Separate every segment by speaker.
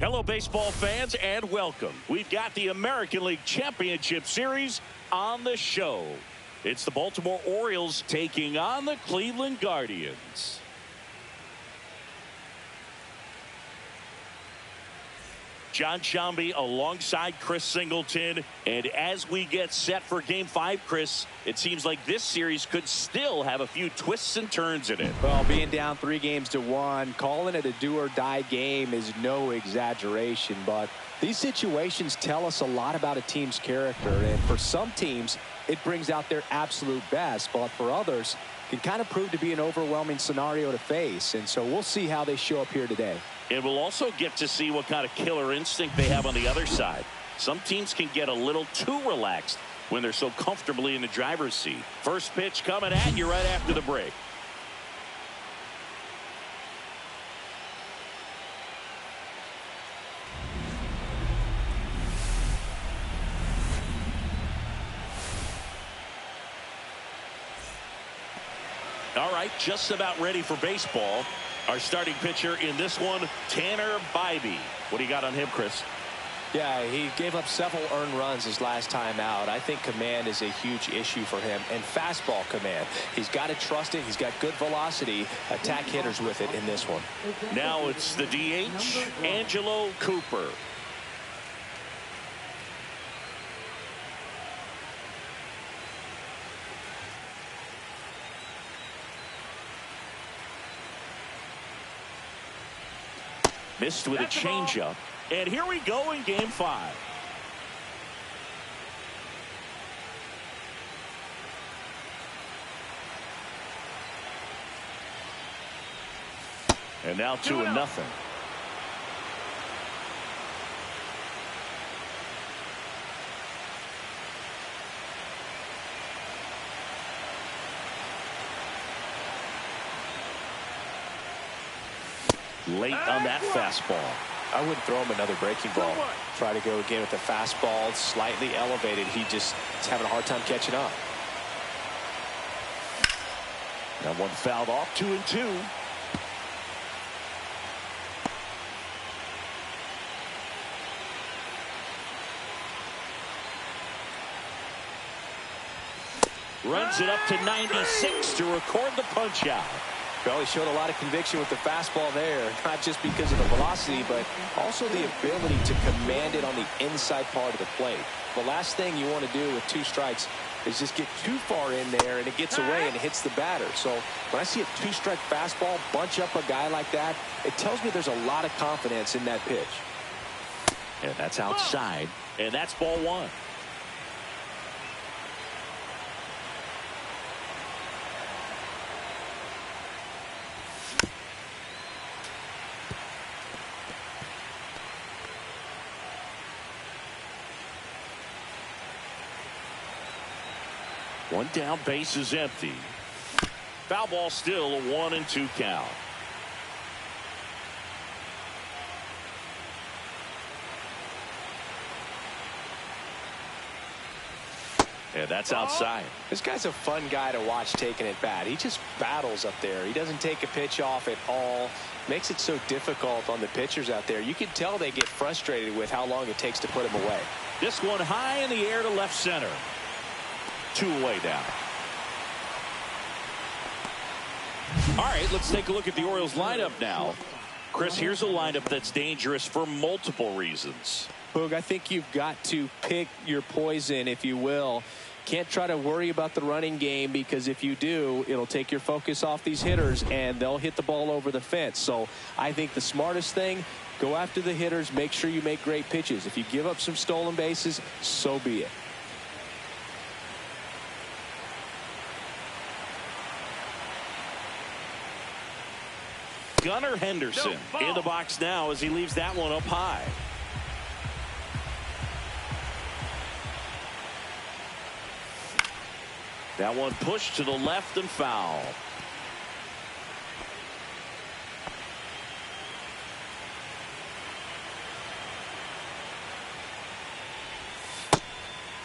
Speaker 1: Hello, baseball fans, and welcome. We've got the American League Championship Series on the show. It's the Baltimore Orioles taking on the Cleveland Guardians. John Shambi alongside Chris Singleton. And as we get set for Game 5, Chris, it seems like this series could still have a few twists and turns in it.
Speaker 2: Well, being down 3-1, calling it a do-or-die game is no exaggeration. But these situations tell us a lot about a team's character. And for some teams, it brings out their absolute best. But for others, it can kind of prove to be an overwhelming scenario to face. And so we'll see how they show up here today.
Speaker 1: And we'll also get to see what kind of killer instinct they have on the other side. Some teams can get a little too relaxed when they're so comfortably in the driver's seat. First pitch coming at you right after the break. All right, just about ready for baseball. Our starting pitcher in this one, Tanner Bybee. What do you got on him, Chris?
Speaker 3: Yeah, he gave up several earned runs his last time out. I think command is a huge issue for him, and fastball command. He's got to trust it. He's got good velocity. Attack hitters with it in this one.
Speaker 1: Now it's the DH, Angelo Cooper. Missed with a changeup. And here we go in Game 5. And now 2-0. Late on that fastball.
Speaker 3: I wouldn't throw him another breaking ball. Try to go again with the fastball, slightly elevated. He just is having a hard time catching up.
Speaker 1: That one fouled off, 2-2. Runs it up to 96 to record the punch out.
Speaker 3: Well, he showed a lot of conviction with the fastball there, not just because of the velocity, but also the ability to command it on the inside part of the plate. The last thing you want to do with 2 strikes is just get too far in there and it gets away and it hits the batter. So when I see a 2-strike fastball bunch up a guy like that, it tells me there's a lot of confidence in that pitch.
Speaker 1: And that's outside, and that's ball 1. One down, base is empty. Foul ball, still a 1-2 count. And that's outside.
Speaker 3: This guy's a fun guy to watch taking at bat. He just battles up there. He doesn't take a pitch off at all. Makes it so difficult on the pitchers out there. You can tell they get frustrated with how long it takes to put him away.
Speaker 1: This one high in the air to left center. 2 away now. All right, let's take a look at the Orioles lineup now. Chris, here's a lineup that's dangerous for multiple reasons.
Speaker 2: Boog, I think you've got to pick your poison, if you will. Can't try to worry about the running game, because if you do, it'll take your focus off these hitters and they'll hit the ball over the fence. So I think the smartest thing, go after the hitters, make sure you make great pitches. If you give up some stolen bases, so be it.
Speaker 1: Gunnar Henderson in the box now as he leaves that one up high. That one pushed to the left and foul.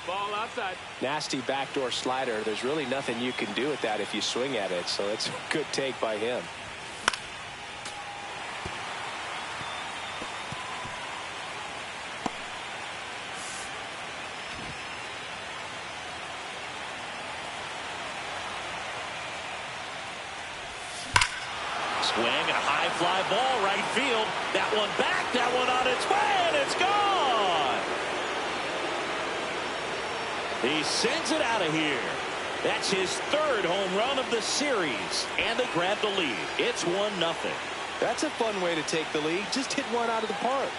Speaker 3: Ball outside. Nasty backdoor slider. There's really nothing you can do with that if you swing at it. So it's a good take by him.
Speaker 1: swing and a high fly ball right field. That one back, that one on its way, and it's gone. He sends it out of here. That's his third home run of the series, and they grab the lead. It's 1-0.
Speaker 3: That's a fun way to take the lead. Just hit one out of the park.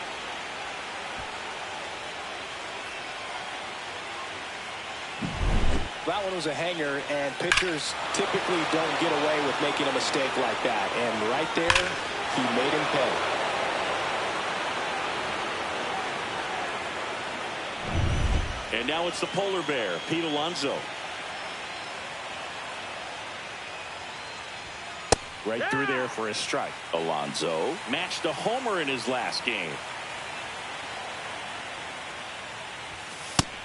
Speaker 3: That one was a hanger, and pitchers typically don't get away with making a mistake like that. And right there, he made him pay.
Speaker 1: And now it's the polar bear, Pete Alonso. Right through there for a strike. Alonso matched a homer in his last game.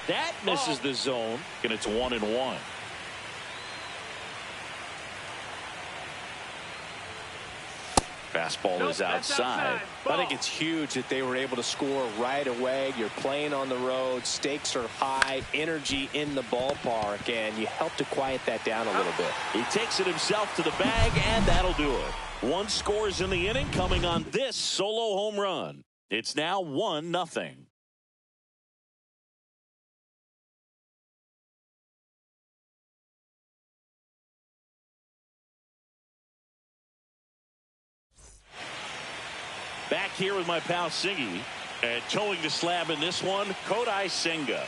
Speaker 1: That misses the zone, and it's 1-1. Fastball is outside.
Speaker 3: I think it's huge that they were able to score right away. You're playing on the road. Stakes are high. Energy in the ballpark. And you help to quiet that down a little bit.
Speaker 1: He takes it himself to the bag, and that'll do it. One scores in the inning coming on this solo home run. It's now 1-0. Back here with my pal Singy, and towing the slab in this one, Kodai Senga.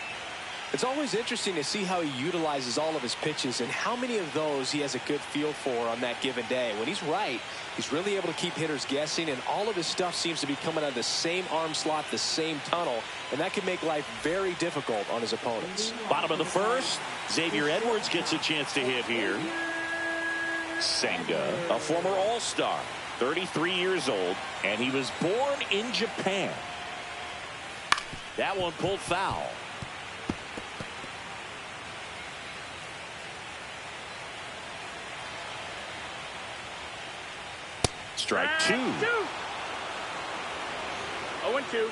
Speaker 3: It's always interesting to see how he utilizes all of his pitches and how many of those he has a good feel for on that given day. When he's right, he's really able to keep hitters guessing, and all of his stuff seems to be coming out of the same arm slot, the same tunnel, and that can make life very difficult on his opponents.
Speaker 1: Bottom of the first, Xavier Edwards gets a chance to hit here. Senga, a former All-Star. 33 years old, and he was born in Japan. That one pulled foul. Strike two.
Speaker 4: 0-2.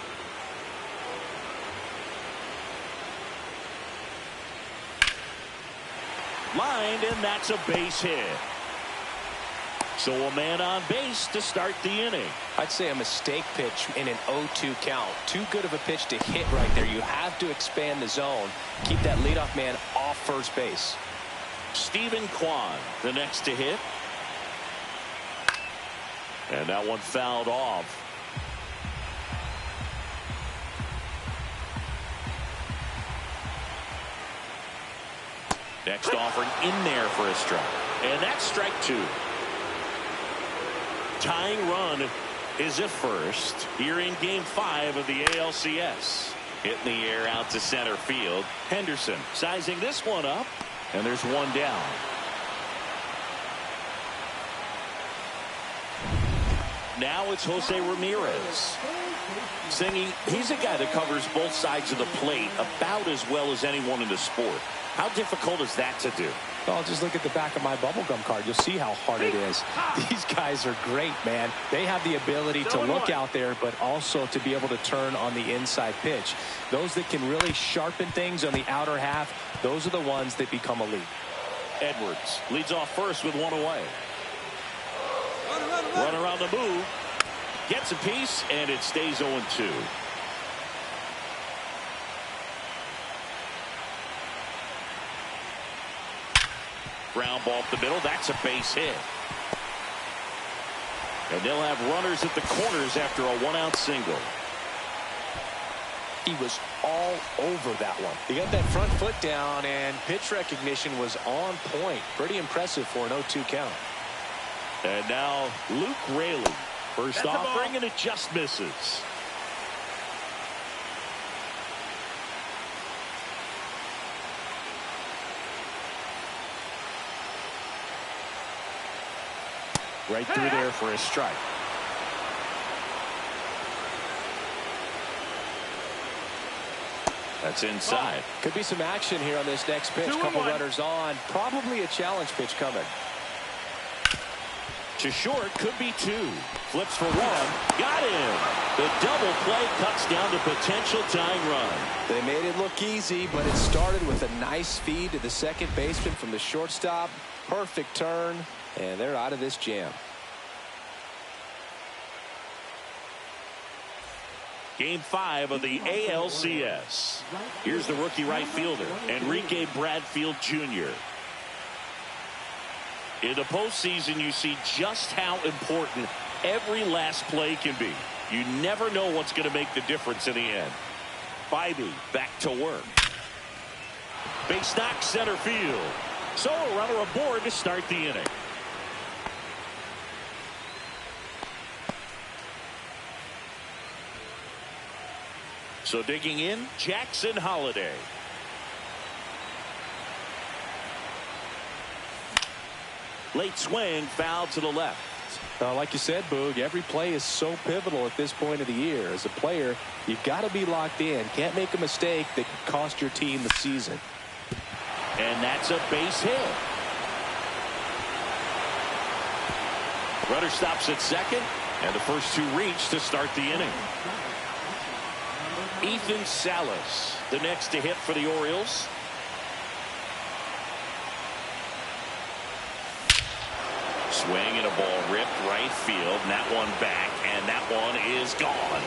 Speaker 1: Lined, and that's a base hit. So a man on base to start the inning.
Speaker 3: I'd say a mistake pitch in an 0-2 count. Too good of a pitch to hit right there. You have to expand the zone. Keep that leadoff man off first base.
Speaker 1: Stephen Kwan, the next to hit. And that one fouled off. Next offering in there for a strike. And that's strike two. Tying run is at first here in game 5 of the ALCS. Hitting the air out to center field. Henderson sizing this one up, and there's one down. Now it's Jose Ramirez. Singy, he's a guy that covers both sides of the plate about as well as anyone in the sport. How difficult is that to do?
Speaker 2: Well, just look at the back of my bubblegum card. You'll see how hard it is. These guys are great, man. They have the ability to look out there, but also to be able to turn on the inside pitch. Those that can really sharpen things on the outer half, those are the ones that become elite.
Speaker 1: Edwards leads off first with one away. Runner on the move. Gets a piece, and it stays 0-2. Ground ball up the middle. That's a base hit. And they'll have runners at the corners after a one-out single.
Speaker 3: He was all over that one. He got that front foot down, and pitch recognition was on point. Pretty impressive for an 0-2 count.
Speaker 1: And now Luke Raley. First offering, and it just misses. Right through there for a strike. That's inside.
Speaker 3: Could be some action here on this next pitch. Couple runners on. Probably a challenge pitch coming.
Speaker 1: To short, could be two. Flips for one. Got him. The double play cuts down the potential tying run.
Speaker 3: They made it look easy, but it started with a nice feed to the second baseman from the shortstop. Perfect turn, and they're out of this jam.
Speaker 1: Game 5 of the ALCS. Here's the rookie right fielder, Enrique Bradfield Jr. In the postseason, you see just how important every last play can be. You never know what's going to make the difference in the end. Bybee back to work. Base knock center field. So a runner aboard to start the inning. So digging in, Jackson Holliday. Late swing, foul to the left.
Speaker 2: Like you said, Boog, every play is so pivotal at this point of the year. As a player, you've got to be locked in. Can't make a mistake that could cost your team the season.
Speaker 1: And that's a base hit. Runner stops at second, and the first two reach to start the inning. Ethan Salas, the next to hit for the Orioles. Swing and a ball ripped right field, and that one back, and that one is gone.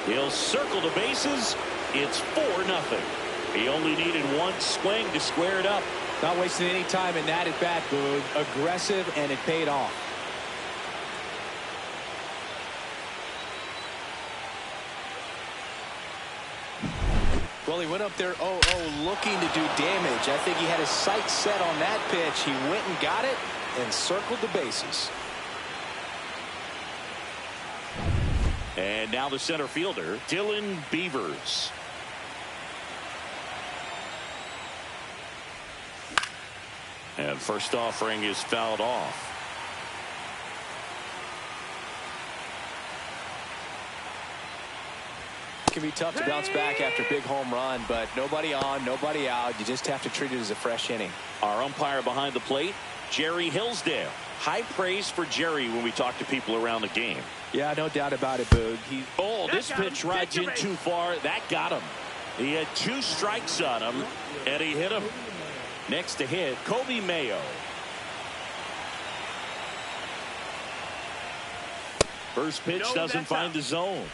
Speaker 1: He'll circle the bases. It's 4-0. He only needed one swing to square it up.
Speaker 2: Not wasting any time in that at bat, Boog. Aggressive, and it paid off. Well, he went up there 0-0 looking to do damage. I think he had his sights set on that pitch. He went and got it and circled the bases.
Speaker 1: And now the center fielder, Dylan Beavers. And first offering is fouled off.
Speaker 2: It can be tough to bounce back after a big home run, but nobody on, nobody out. You just have to treat it as a fresh inning.
Speaker 1: Our umpire behind the plate, Jerry Hillsdale. High praise for Jerry when we talk to people around the game.
Speaker 2: Yeah, no doubt about it, Boog.
Speaker 1: This pitch rides in too far. That got him. He had 2 strikes on him, and he hit him. Next to hit, Kobe Mayo. First pitch doesn't find the zone.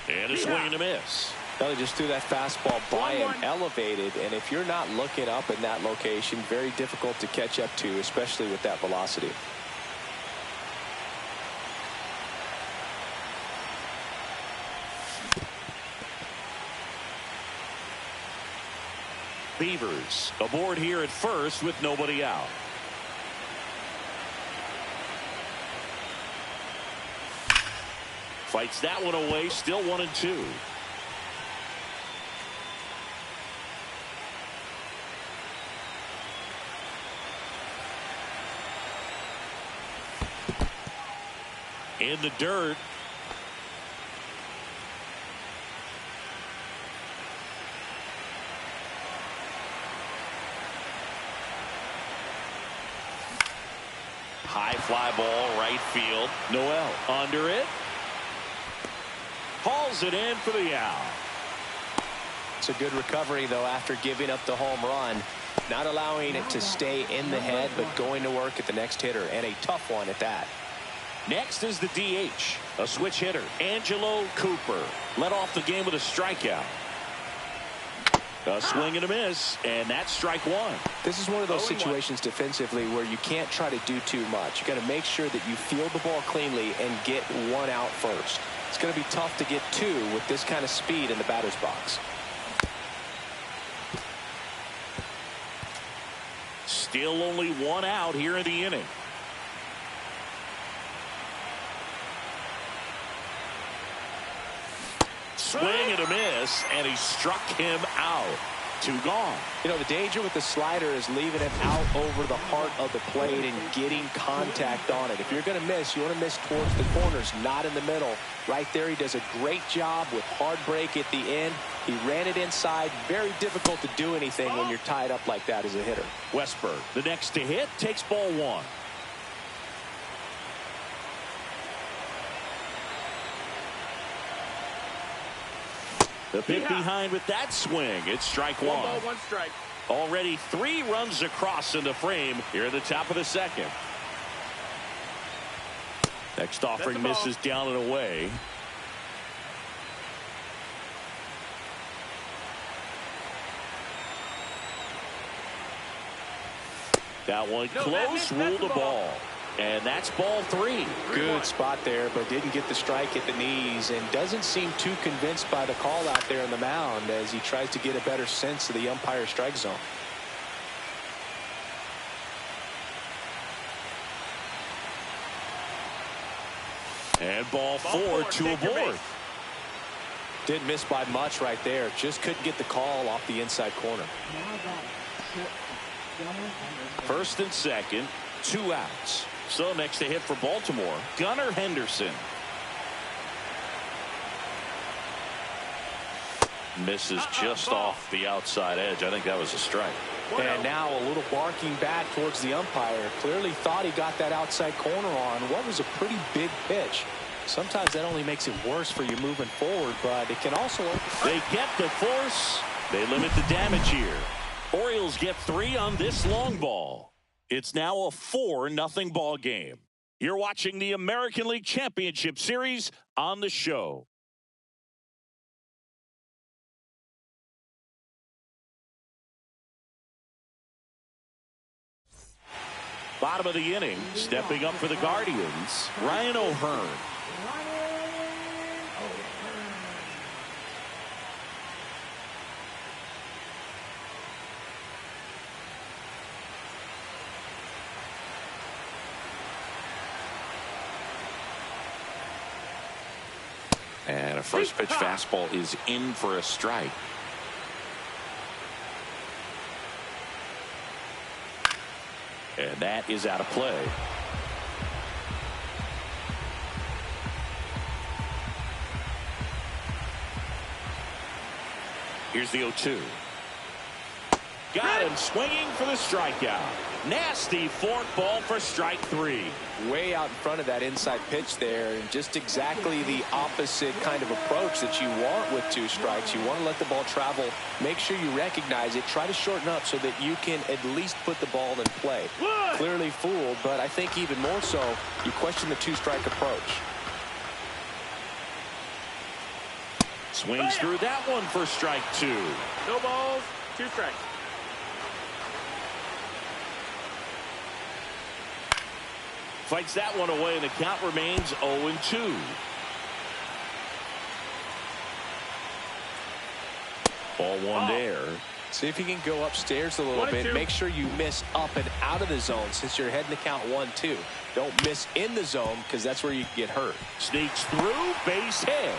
Speaker 1: And a swing and a miss.
Speaker 2: Well, he just threw that fastball by him, elevated, and if you're not looking up in that location, very difficult to catch up to, especially with that velocity.
Speaker 1: Beavers aboard here at first with nobody out. Fights that one away, still 1-2. In the dirt. High fly ball, right field. Noel under it. Hauls it in for the out.
Speaker 2: It's a good recovery, though, after giving up the home run. Not allowing it to stay in the head, but going to work at the next hitter, and a tough one at that.
Speaker 1: Next is the DH, a switch hitter, Angelo Cooper. Led off the game with a strikeout. A swing and a miss, and that's strike one.
Speaker 2: This is one of those situations defensively where you can't try to do too much. You got to make sure that you field the ball cleanly and get one out first. It's going to be tough to get 2 with this kind of speed in the batter's box.
Speaker 1: Still only 1 out here in the inning. Swing and a miss, and he struck him out. 2 gone.
Speaker 2: You know, the danger with the slider is leaving it out over the heart of the plate and getting contact on it. If you're going to miss, you want to miss towards the corners, not in the middle. Right there, he does a great job with hard break at the end. He ran it inside. Very difficult to do anything when you're tied up like that as a hitter.
Speaker 1: Westberg, the next to hit, takes ball 1. The pick behind with that swing. It's strike one.
Speaker 4: 1 ball, 1 strike.
Speaker 1: Already 3 runs across in the frame here at the top of the second. Next offering misses down and away. That one close, ruled a ball. And that's ball 3.
Speaker 2: Good spot there, but didn't get the strike at the knees and doesn't seem too convinced by the call out there on the mound as he tries to get a better sense of the umpire strike zone.
Speaker 1: And ball 4 to a board.
Speaker 2: Didn't miss by much right there. Just couldn't get the call off the inside corner.
Speaker 1: First and second, 2 outs. So next to hit for Baltimore, Gunnar Henderson. Misses just off the outside edge. I think that was a strike.
Speaker 2: And now a little barking back towards the umpire. Clearly thought he got that outside corner on what was a pretty big pitch. Sometimes that only makes it worse for you moving forward, but it can also...
Speaker 1: They get the force. They limit the damage here. Orioles get 3 on this long ball. It's now a 4-0 ball game. You're watching the American League Championship Series on the show. Bottom of the inning, stepping up for the Guardians, Ryan O'Hearn. And a first pitch fastball is in for a strike. And that is out of play. Here's the 0-2. Got him swinging for the strikeout. Nasty fork ball for strike 3.
Speaker 2: Way out in front of that inside pitch there, and just exactly the opposite kind of approach that you want with 2 strikes. You want to let the ball travel, make sure you recognize it, try to shorten up so that you can at least put the ball in play. Clearly fooled, but I think even more so, you question the 2-strike approach.
Speaker 1: Swings through that one for strike 2.
Speaker 4: No balls, 2 strikes.
Speaker 1: Fights that one away, and the count remains 0-2. Ball 1 there.
Speaker 2: See if you can go upstairs a little bit. Make sure you miss up and out of the zone since you're heading to count 1-2. Don't miss in the zone because that's where you can get hurt.
Speaker 1: Sneaks through, base hit.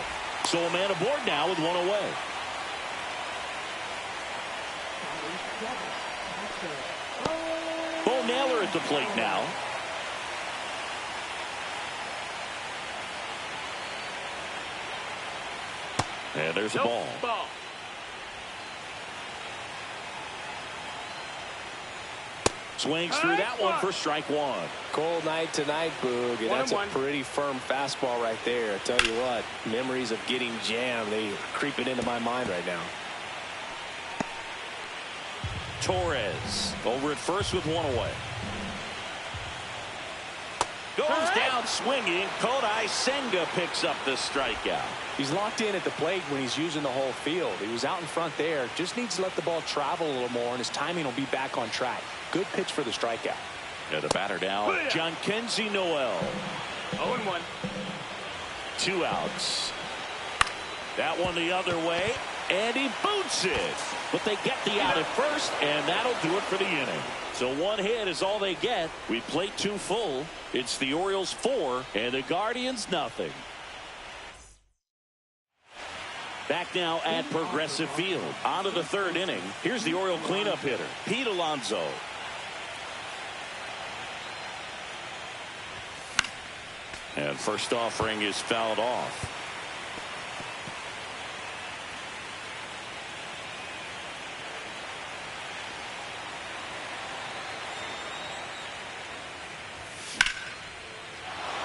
Speaker 1: So a man aboard now with 1 away. Bo Naylor at the plate now. And there's a ball. Swings through that one for strike 1.
Speaker 2: Cold night tonight, Boog, and that's a pretty firm fastball right there. I tell you what, memories of getting jammed, they are creeping into my mind right now.
Speaker 1: Torres over at first with 1 away. Goes down swinging. Kodai Senga picks up the strikeout.
Speaker 2: He's locked in at the plate when he's using the whole field. He was out in front there. Just needs to let the ball travel a little more, and his timing will be back on track. Good pitch for the strikeout.
Speaker 1: And the batter now, John Kenzie Noel.
Speaker 4: 0-1.
Speaker 1: 2 outs. That one the other way, and he boots it. But they get the out at first, and that'll do it for the inning. So 1 hit is all they get. We plate 2 full. It's the Orioles 4 and the Guardians nothing. Back now at Progressive Field. On to the 3rd inning. Here's the Oriole cleanup hitter, Pete Alonso. And first offering is fouled off.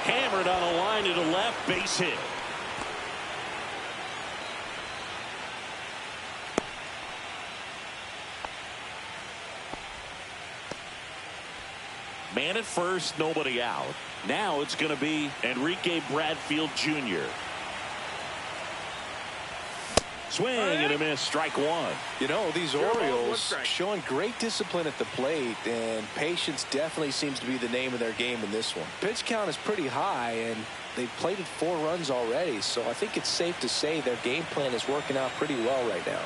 Speaker 1: Hammered on a line to the left, base hit. Man at first, nobody out. Now it's going to be Enrique Bradfield Jr. Swing and a miss, strike one.
Speaker 2: You know, these Orioles showing great discipline at the plate, and patience definitely seems to be the name of their game in this one. Pitch count is pretty high, and they've plated 4 runs already, so I think it's safe to say their game plan is working out pretty well right now.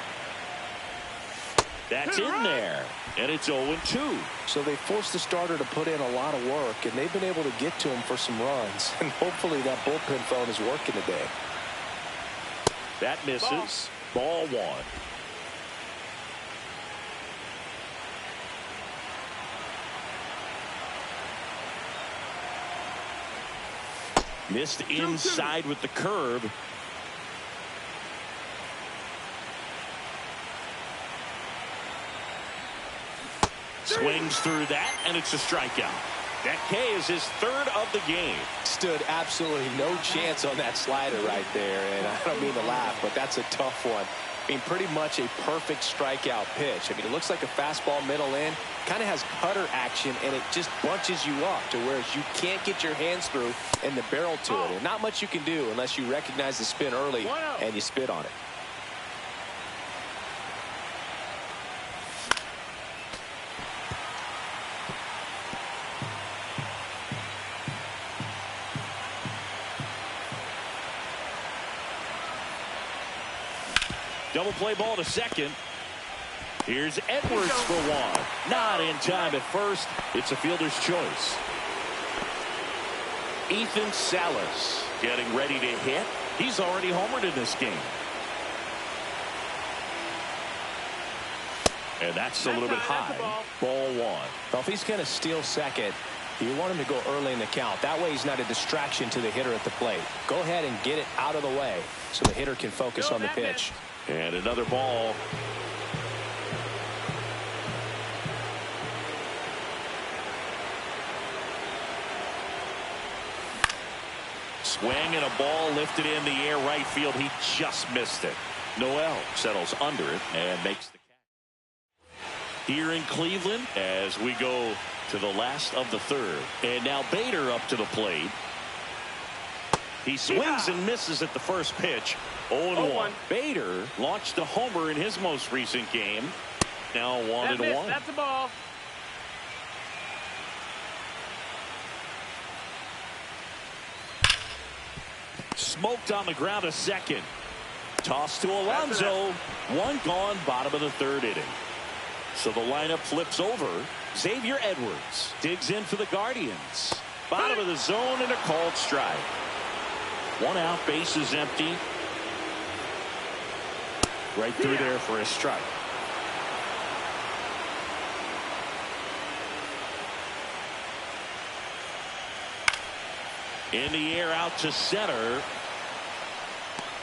Speaker 1: That's in there, and it's 0-2.
Speaker 2: So they forced the starter to put in a lot of work, and they've been able to get to him for some runs, and hopefully that bullpen phone is working today.
Speaker 1: That misses. Ball 1. Missed inside with the curve. Swings through that, and it's a strikeout. That K is his 3rd of the game.
Speaker 2: Stood absolutely no chance on that slider right there, and I don't mean to laugh, but that's a tough one. I mean, pretty much a perfect strikeout pitch. I mean, it looks like a fastball middle in, kind of has cutter action, and it just bunches you up to where you can't get your hands through and the barrel to it. And not much you can do unless you recognize the spin early and you spit on it.
Speaker 1: Double play ball to second. Here's Edwards for 1. Not in time at first. It's a fielder's choice. Ethan Salas getting ready to hit. He's already homered in this game. And that's a little bit high. Ball 1.
Speaker 2: Well, if he's going to steal second, you want him to go early in the count. That way he's not a distraction to the hitter at the plate. Go ahead and get it out of the way so the hitter can focus on the pitch.
Speaker 1: And another ball. Swing and a ball lifted in the air right field. He just missed it. Noel settles under it and makes the catch. Here in Cleveland as we go to the last of the 3rd. And now Bader up to the plate. He swings and misses at the first pitch. 0-1. Bader launched a homer in his most recent game. Now 1-1.
Speaker 4: That's a ball.
Speaker 1: Smoked on the ground to second. Toss to Alonso. 1 gone, bottom of the 3rd inning. So the lineup flips over. Xavier Edwards digs in for the Guardians. Bottom of the zone and a called strike. 1 out, base is empty. Right through there for a strike. In the air out to center.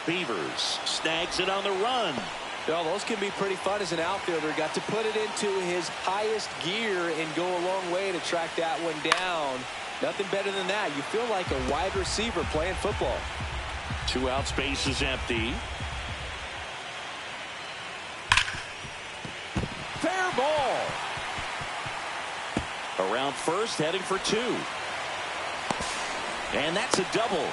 Speaker 1: Beavers snags it on the run.
Speaker 2: Well, those can be pretty fun as an outfielder. Got to put it into his highest gear and go a long way to track that one down. Nothing better than that. You feel like a wide receiver playing football.
Speaker 1: 2 outs, base is empty. Fair ball. Around first, heading for 2. And that's a double.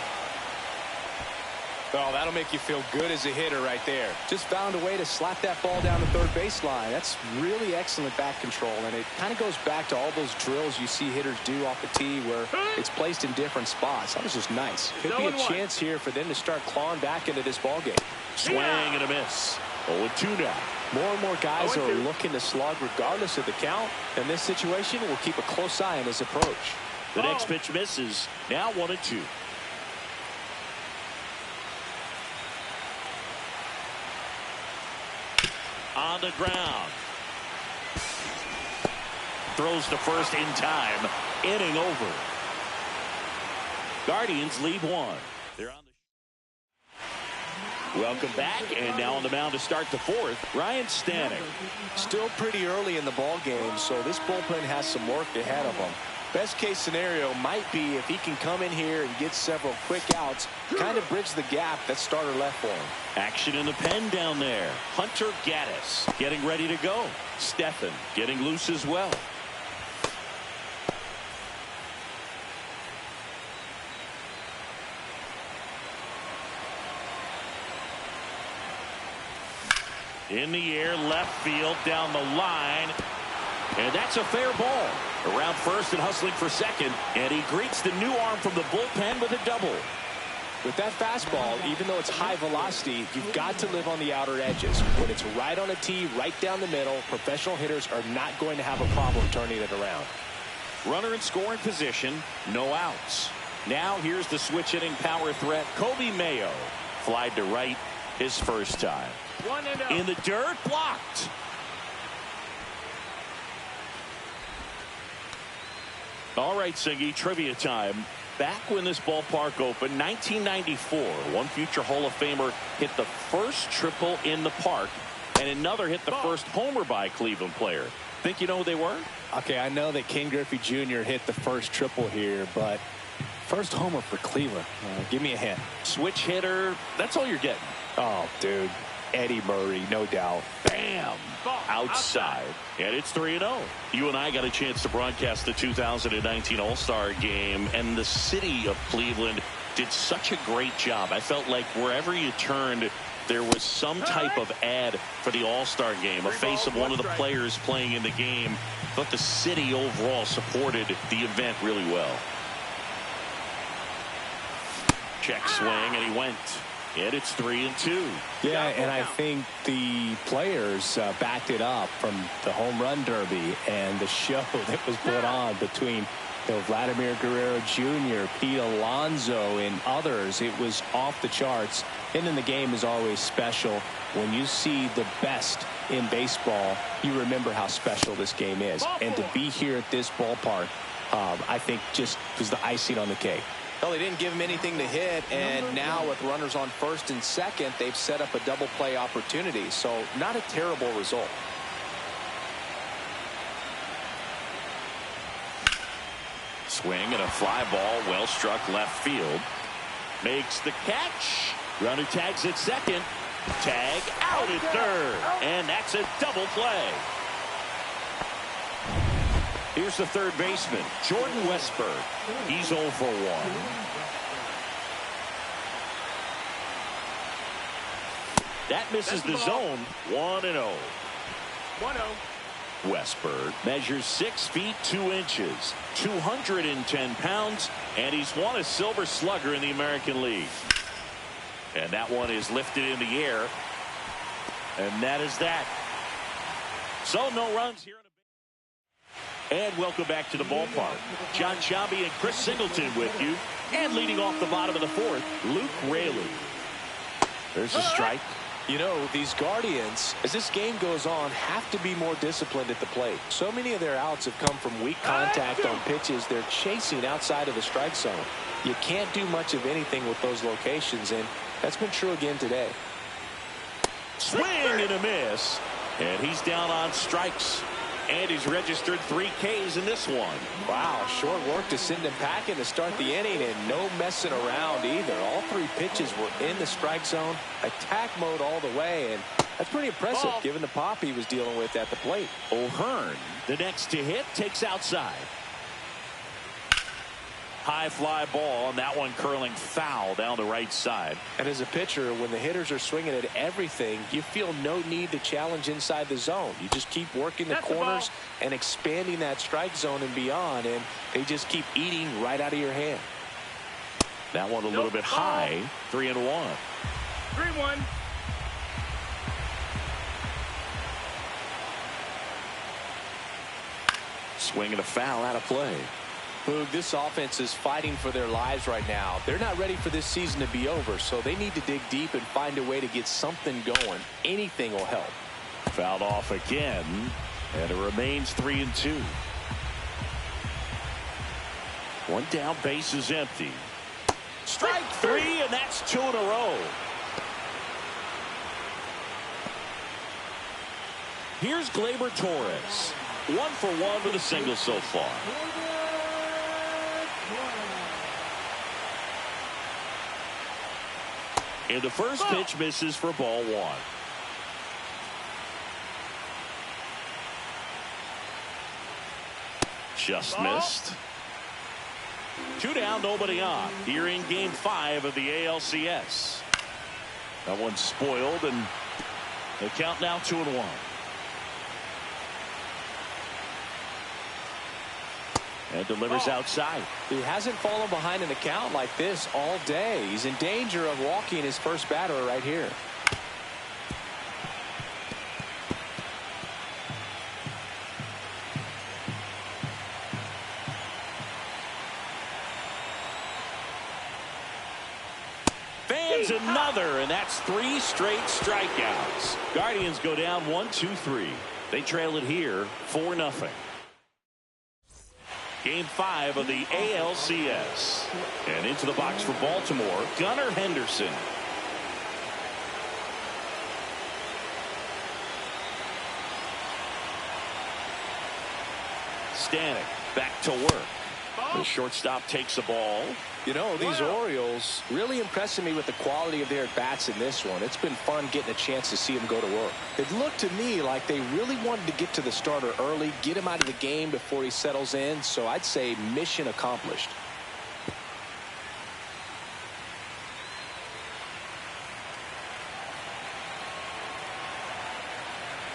Speaker 2: Well, that'll make you feel good as a hitter right there. Just found a way to slap that ball down the 3rd baseline. That's really excellent bat control, and it kind of goes back to all those drills you see hitters do off the tee where it's placed in different spots. That was just nice. Could be a chance here for them to start clawing back into this ball game.
Speaker 1: Swing and a miss. 0-2 now.
Speaker 2: More and more guys are looking to slug regardless of the count. In this situation, we'll keep a close eye on his approach.
Speaker 1: The next pitch misses. Now 1-2. On the ground. Throws to first in time. Inning over. Guardians lead 1. They're on the welcome back, and now on the mound to start the 4th, Ryan Stanek.
Speaker 2: Still pretty early in the ball game, so this bullpen has some work ahead of them. Best case scenario might be if he can come in here and get several quick outs, kind of bridge the gap that starter left for him.
Speaker 1: Action in the pen down there. Hunter Gaddis getting ready to go. Stephan getting loose as well. In the air, left field, down the line. And that's a fair ball. Around first and hustling for second. And he greets the new arm from the bullpen with a double.
Speaker 3: With that fastball, even though it's high velocity, you've got to live on the outer edges. When it's right on a tee, right down the middle, professional hitters are not going to have a problem turning it around.
Speaker 1: Runner in scoring position, no outs. Now here's the switch hitting power threat, Kobe Mayo. Flied to right his first time.
Speaker 4: 1-0.
Speaker 1: In the dirt, blocked. All right, Singy, trivia time. Back when this ballpark opened, 1994, one future Hall of Famer hit the first triple in the park, and another hit the first homer by a Cleveland player. Think you know who they were?
Speaker 2: Okay, I know that Ken Griffey Jr. hit the first triple here, but first homer for Cleveland. Give me a hint.
Speaker 1: Switch hitter, that's all you're getting.
Speaker 2: Oh, dude. Eddie Murray, no doubt.
Speaker 1: Bam! Outside. And it's 3-0. You and I got a chance to broadcast the 2019 All-Star Game, and the city of Cleveland did such a great job. I felt like wherever you turned, there was some type of ad for the All-Star Game, a face of one of the players playing in the game. But the city overall supported the event really well. Check swing, and he went. And it's 3-2.
Speaker 2: Yeah, and I think the players backed it up from the home run derby and the show that was put on between Vladimir Guerrero Jr., Pete Alonso, and others. It was off the charts. And then the game is always special. When you see the best in baseball, you remember how special this game is. And to be here at this ballpark, I think just was the icing on the cake.
Speaker 3: Well, they didn't give him anything to hit, and now with runners on first and second, they've set up a double play opportunity. So not a terrible result.
Speaker 1: Swing and a fly ball, well struck left field. Makes the catch. Runner tags at second. Tag out at third. And that's a double play. Here's the third baseman, Jordan Westburg. He's 0 for 1. That misses the zone. 1-0.
Speaker 4: 1-0.
Speaker 1: Westburg measures 6 feet 2 inches, 210 pounds, and he's won a Silver Slugger in the American League. And that one is lifted in the air. And that is that. So no runs here. And welcome back to the ballpark. John Sciambi and Chris Singleton with you. And leading off the bottom of the fourth, Luke Raley. There's a strike.
Speaker 3: You know, these Guardians, as this game goes on, have to be more disciplined at the plate. So many of their outs have come from weak contact on pitches they're chasing outside of the strike zone. You can't do much of anything with those locations, and that's been true again today.
Speaker 1: Swing and a miss. And he's down on strikes. And he's registered 3 Ks in this one.
Speaker 3: Wow, short work to send him packing to start the inning, and no messing around either. All 3 pitches were in the strike zone, attack mode all the way, and that's pretty impressive given the pop he was dealing with at the plate.
Speaker 1: O'Hearn, the next to hit, takes outside. High fly ball, and that one curling foul down the right side.
Speaker 3: And as a pitcher, when the hitters are swinging at everything, you feel no need to challenge inside the zone. You just keep working the corners and expanding that strike zone and beyond, and they just keep eating right out of your hand.
Speaker 1: That one a little bit high. 3-1.
Speaker 4: 3-1.
Speaker 1: Swing and a foul out of play.
Speaker 3: Boog, this offense is fighting for their lives right now. They're not ready for this season to be over, so they need to dig deep and find a way to get something going. Anything will help.
Speaker 1: Fouled off again, and it remains 3-2. One down, base is empty. Strike 3, and that's 2 in a row. Here's Gleyber Torres. 1 for 1 with a single so far. And the first pitch misses for ball 1. Just missed. 2 down, nobody on. Here in game 5 of the ALCS. That one's spoiled, and The count now 2-1. And delivers outside.
Speaker 3: He hasn't fallen behind in the count like this all day. He's in danger of walking his first batter right here.
Speaker 1: Fans another, and that's 3 straight strikeouts. Guardians go down 1-2-3. They trail it here 4-0. Game 5 of the ALCS. And into the box for Baltimore, Gunnar Henderson. Stanek back to work. The shortstop takes the ball.
Speaker 3: You know, these Orioles really impressing me with the quality of their at-bats in this one. It's been fun getting a chance to see them go to work. It looked to me like they really wanted to get to the starter early, get him out of the game before he settles in. So I'd say mission accomplished.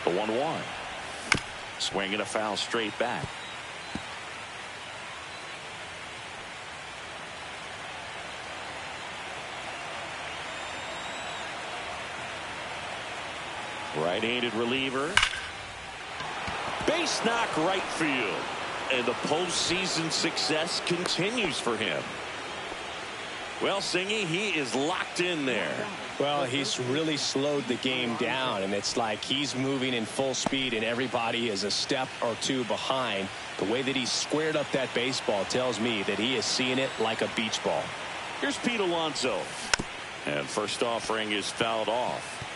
Speaker 1: The 1-1. Swing and a foul straight back. Right-handed reliever. Base knock right field. And the postseason success continues for him. Well, Singy, he is locked in there.
Speaker 5: Well, he's really slowed the game down, and it's like he's moving in full speed and everybody is a step or two behind. The way that he squared up that baseball tells me that he is seeing it like a beach ball.
Speaker 1: Here's Pete Alonso. And first offering is fouled off.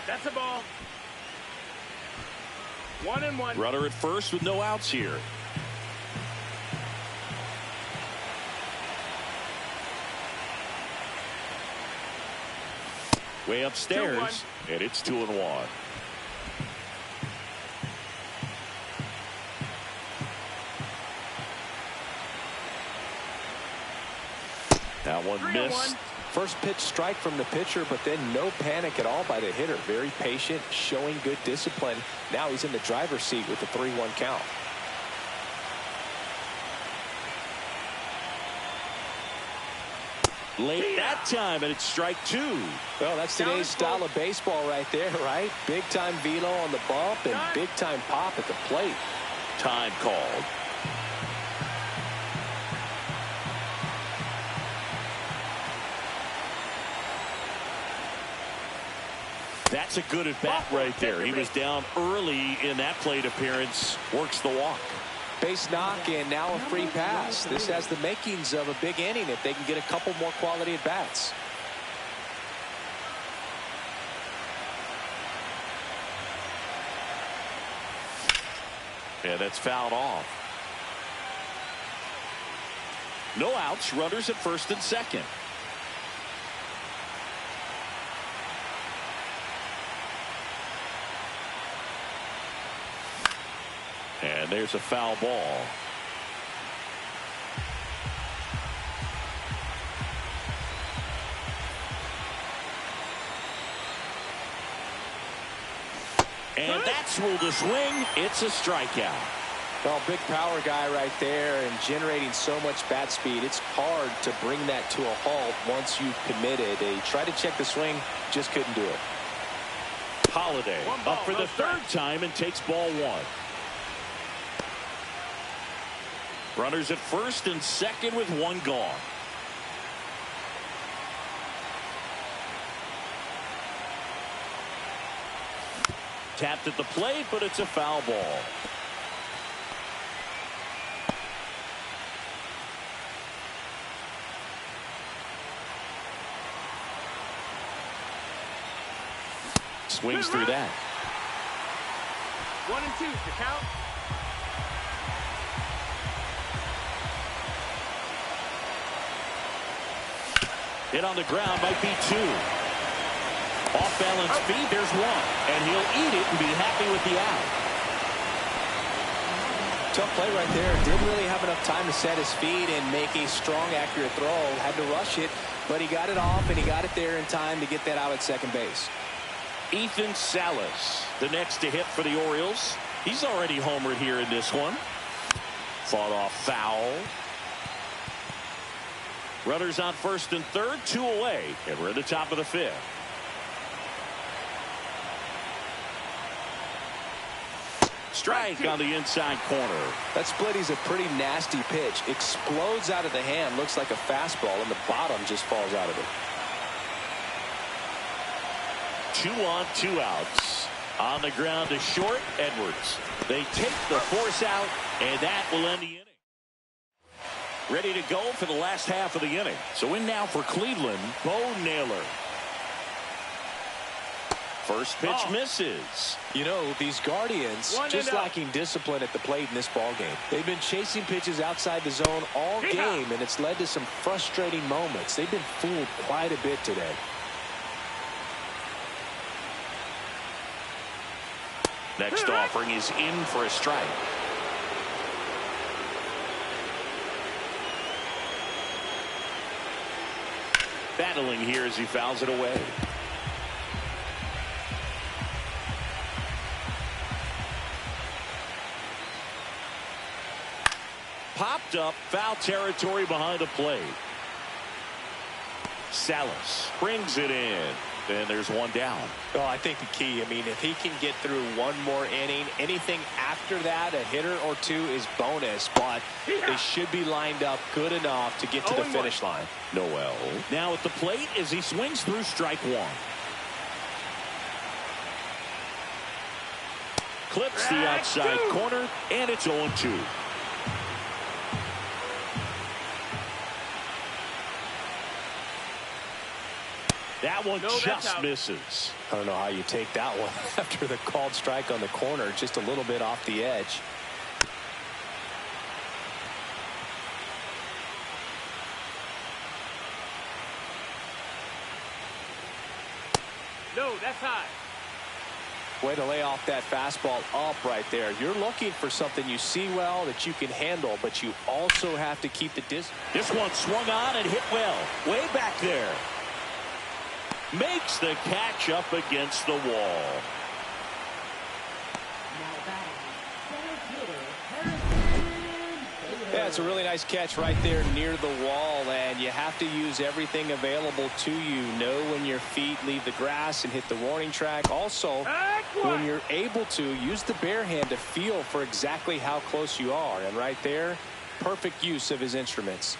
Speaker 4: That's a ball. 1-1.
Speaker 1: Runner at first with no outs here. Way upstairs, and it's 2-1. That one missed.
Speaker 3: First pitch strike from the pitcher, but then no panic at all by the hitter. Very patient, showing good discipline. Now he's in the driver's seat with the 3-1 count.
Speaker 1: Late that time, and it's strike 2.
Speaker 3: Well, that's today's style of baseball right there, right? Big-time velo on the bump and big-time pop at the plate.
Speaker 1: Time called. That's a good at bat right there. He was down early in that plate appearance. Works the walk.
Speaker 3: Base knock and now a free pass. This has the makings of a big inning if they can get a couple more quality at bats.
Speaker 1: Yeah, that's fouled off. No outs. Runners at first and second. And there's a foul ball. And that's ruled a swing. It's a strikeout.
Speaker 3: Well, big power guy right there and generating so much bat speed. It's hard to bring that to a halt once you've committed. He tried to check the swing, just couldn't do it.
Speaker 1: Holiday up for the third time and takes ball 1. Runners at first and second with 1 gone. Tapped at the plate, but it's a foul ball. Swings through that.
Speaker 4: 1-2 to count.
Speaker 1: Hit on the ground, might be 2. Off balance feet, there's 1. And he'll eat it and be happy with the out.
Speaker 3: Tough play right there. Didn't really have enough time to set his feet and make a strong, accurate throw. Had to rush it, but he got it off, and he got it there in time to get that out at second base.
Speaker 1: Ethan Salas, the next to hit for the Orioles. He's already homered here in this one. Fought off foul. Runners on first and third, 2 away, and we're at the top of the 5th. Strike on the inside corner.
Speaker 3: That split is a pretty nasty pitch. Explodes out of the hand. Looks like a fastball, and the bottom just falls out of it.
Speaker 1: 2 on, 2 outs. On the ground to short, Edwards. They take the force out, and that will end the inning. Ready to go for the last half of the inning. So in now for Cleveland, Bo Naylor. First pitch misses.
Speaker 3: You know, these Guardians just lacking discipline at the plate in this ball game. They've been chasing pitches outside the zone all game, and it's led to some frustrating moments. They've been fooled quite a bit today.
Speaker 1: Next offering is in for a strike. Battling here as he fouls it away. Popped up, foul territory behind the plate. Salas brings it in. And there's one down.
Speaker 3: Oh, I think the key, I mean, if he can get through one more inning, anything after that, a hitter or two is bonus, but they should be lined up good enough to get to the finish line.
Speaker 1: Noel now at the plate as he swings through strike 1. Clips the outside corner, and it's 0-2. That one just misses.
Speaker 3: I don't know how you take that one after the called strike on the corner, just a little bit off the edge.
Speaker 4: No, that's high.
Speaker 3: Way to lay off that fastball up right there. You're looking for something you see well that you can handle, but you also have to keep the distance.
Speaker 1: This one swung on and hit well. Way back there. Makes the catch up against the wall.
Speaker 3: Yeah, it's a really nice catch right there near the wall, and you have to use everything available to you. Know when your feet leave the grass and hit the warning track. Also, when you're able to, use the bare hand to feel for exactly how close you are. And right there, perfect use of his instruments.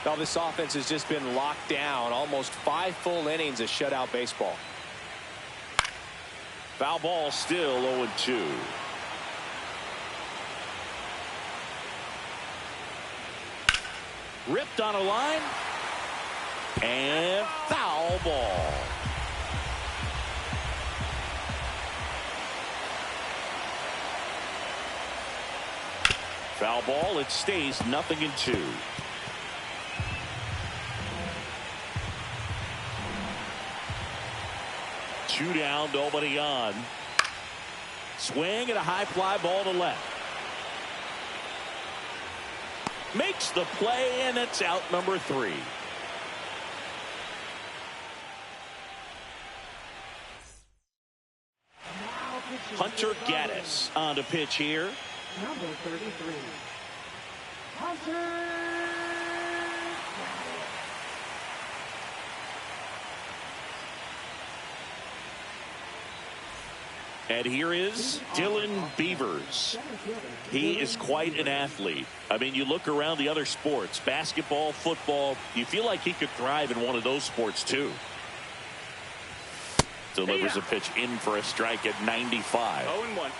Speaker 3: Now this offense has just been locked down. Almost 5 full innings of shutout baseball.
Speaker 1: Foul ball, still 0-2. Ripped on a line. And foul ball. Foul ball. It stays 0-2. Two down, nobody on. Swing and a high fly ball to left. Makes the play, and it's out number 3. Hunter Gaddis on the pitch here.
Speaker 6: Number 33. Hunter.
Speaker 1: And here is Dylan Beavers. He is quite an athlete. I mean, you look around the other sports, basketball, football, you feel like he could thrive in one of those sports too. Delivers a pitch in for a strike at 95.
Speaker 4: 0-1.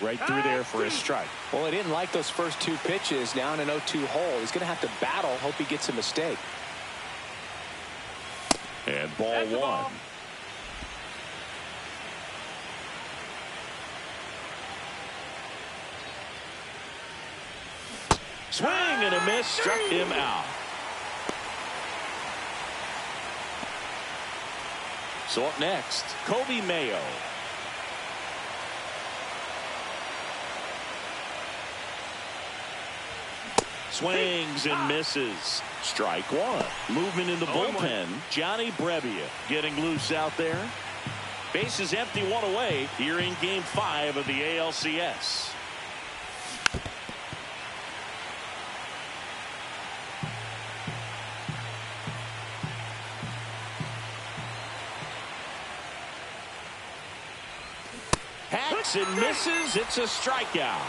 Speaker 1: Right through there for a strike.
Speaker 3: Well, he didn't like those first 2 pitches. Now in an 0-2 hole, he's going to have to battle. Hope he gets a mistake.
Speaker 1: And ball 1. Swing and a miss, struck him out. So up next, Kobe Mayo. Swings and misses. Strike one. Movement in the bullpen. Johnny Brebbia getting loose out there. Bases empty, one away here in Game 5 of the ALCS. Hacks and misses. It's a strikeout.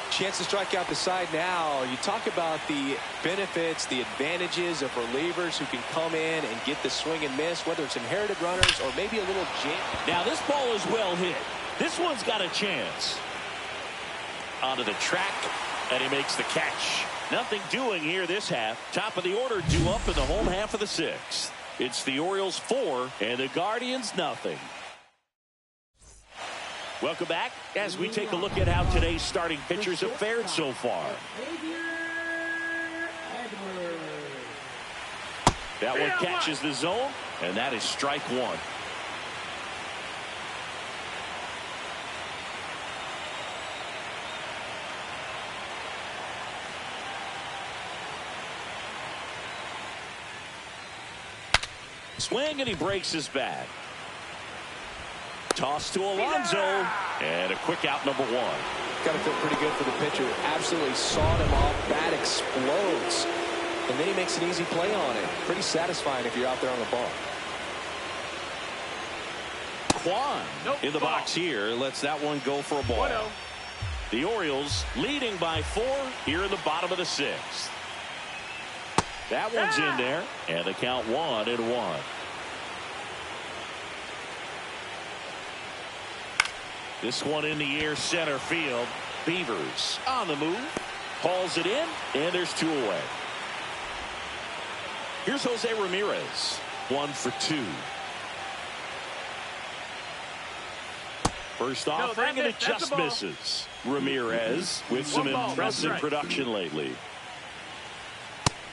Speaker 3: Chance to strike out the side now. You talk about the benefits, the advantages of relievers who can come in and get the swing and miss, whether it's inherited runners or maybe a little jam.
Speaker 1: Now this ball is well hit. This one's got a chance. Onto the track, and he makes the catch. Nothing doing here this half. Top of the order due up in the home half of the sixth. It's the Orioles 4 and the Guardians nothing. Welcome back as we take a look at how today's starting pitchers have fared so far. That one catches the zone, and that is strike one. Swing, and he breaks his bat. Toss to Alonso, and a quick out, number one.
Speaker 3: Got to feel pretty good for the pitcher. Absolutely sawed him off. Bat explodes. And then he makes an easy play on it. Pretty satisfying if you're out there on the ball.
Speaker 1: Kwan in the box here. Lets that one go for a ball.
Speaker 4: 1-0.
Speaker 1: The Orioles leading by 4 here in the bottom of the sixth. That one's in there, and the count 1-1. This one in the air, center field. Beavers on the move. Hauls it in, and there's 2 away. Here's Jose Ramirez. 1 for 2. First offering, and it just misses. Ramirez with some impressive production lately.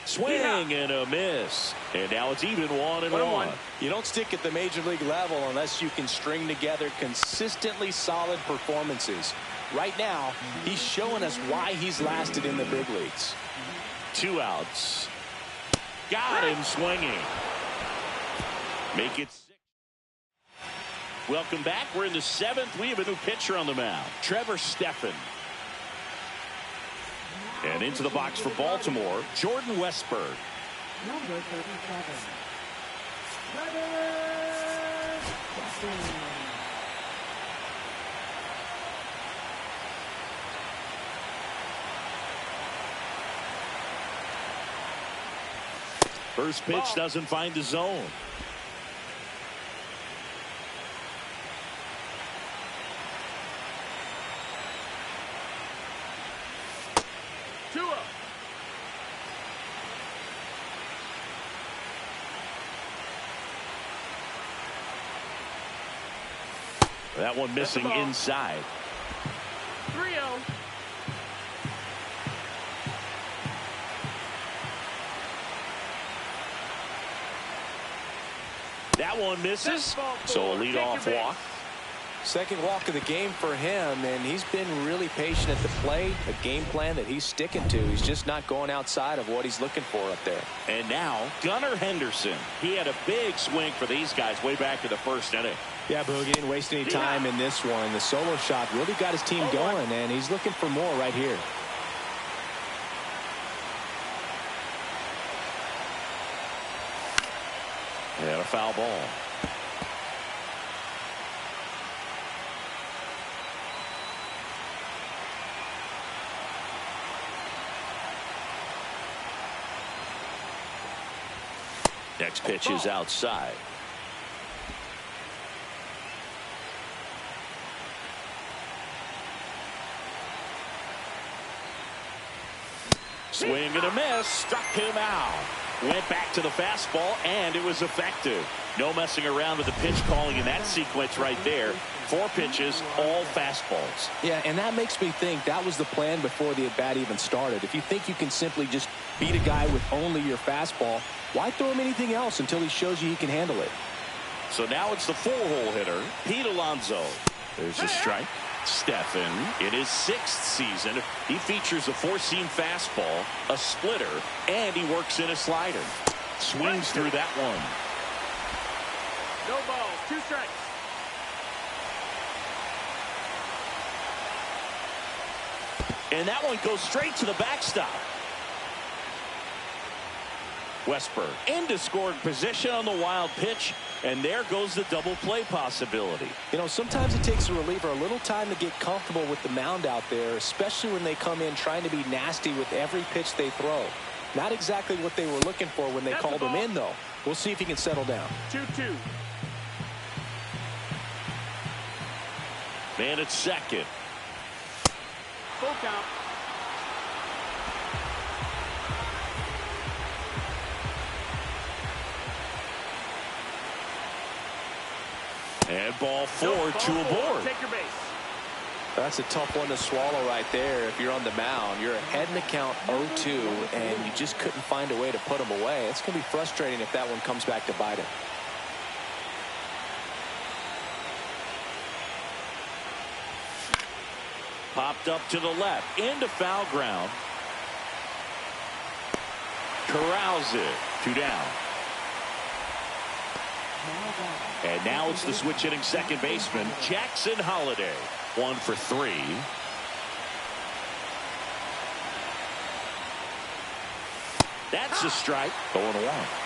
Speaker 1: Swing and a miss. And now it's even 1-1.
Speaker 3: You don't stick at the major league level unless you can string together consistently solid performances. Right now, he's showing us why he's lasted in the big leagues.
Speaker 1: 2 outs. Got him swinging. Make it 6. Welcome back. We're in the 7th. We have a new pitcher on the mound. Trevor Stephan. And into the box for Baltimore, Jordan Westberg.
Speaker 6: Number 37.
Speaker 1: First pitch doesn't find the zone. That one missing inside.
Speaker 4: 3-0.
Speaker 1: That one misses. So a leadoff walk.
Speaker 3: Second walk of the game for him, and he's been really patient at the plate. A game plan that he's sticking to. He's just not going outside of what he's looking for up there.
Speaker 1: And now Gunnar Henderson. He had a big swing for these guys way back in the first inning.
Speaker 3: Yeah, Boogie didn't waste any time in this one. The solo shot really got his team going, and he's looking for more right here.
Speaker 1: And a foul ball. Next pitch is outside. Swing and a miss. Struck him out. Went back to the fastball, and it was effective. No messing around with the pitch calling in that sequence right there. 4 pitches, all fastballs.
Speaker 3: Yeah, and that makes me think that was the plan before the at-bat even started. If you think you can simply just beat a guy with only your fastball, why throw him anything else until he shows you he can handle it?
Speaker 1: So now it's the 4-hole hitter, Pete Alonso. There's a strike. Stephan, in his 6th season, he features a 4-seam fastball, a splitter, and he works in a slider. Swings through that one.
Speaker 4: No balls, 2 strikes.
Speaker 1: And that one goes straight to the backstop. Westberg into scoring position on the wild pitch, and there goes the double play possibility.
Speaker 3: You know, sometimes it takes a reliever a little time to get comfortable with the mound out there, especially when they come in trying to be nasty with every pitch they throw. Not exactly what they were looking for when they called him in, though. We'll see if he can settle down.
Speaker 4: 2-2.
Speaker 1: Man at second.
Speaker 4: Full count.
Speaker 1: And ball 4, 2 aboard.
Speaker 4: Take your base.
Speaker 3: That's a tough one to swallow right there. If you're on the mound, you're ahead in the count 0-2, and you just couldn't find a way to put him away. It's going to be frustrating if that one comes back to bite him.
Speaker 1: Popped up to the left, into foul ground. Corrals it, 2 down. And now it's the switch hitting second baseman, Jackson Holliday. 1 for 3. That's a strike. 0-1.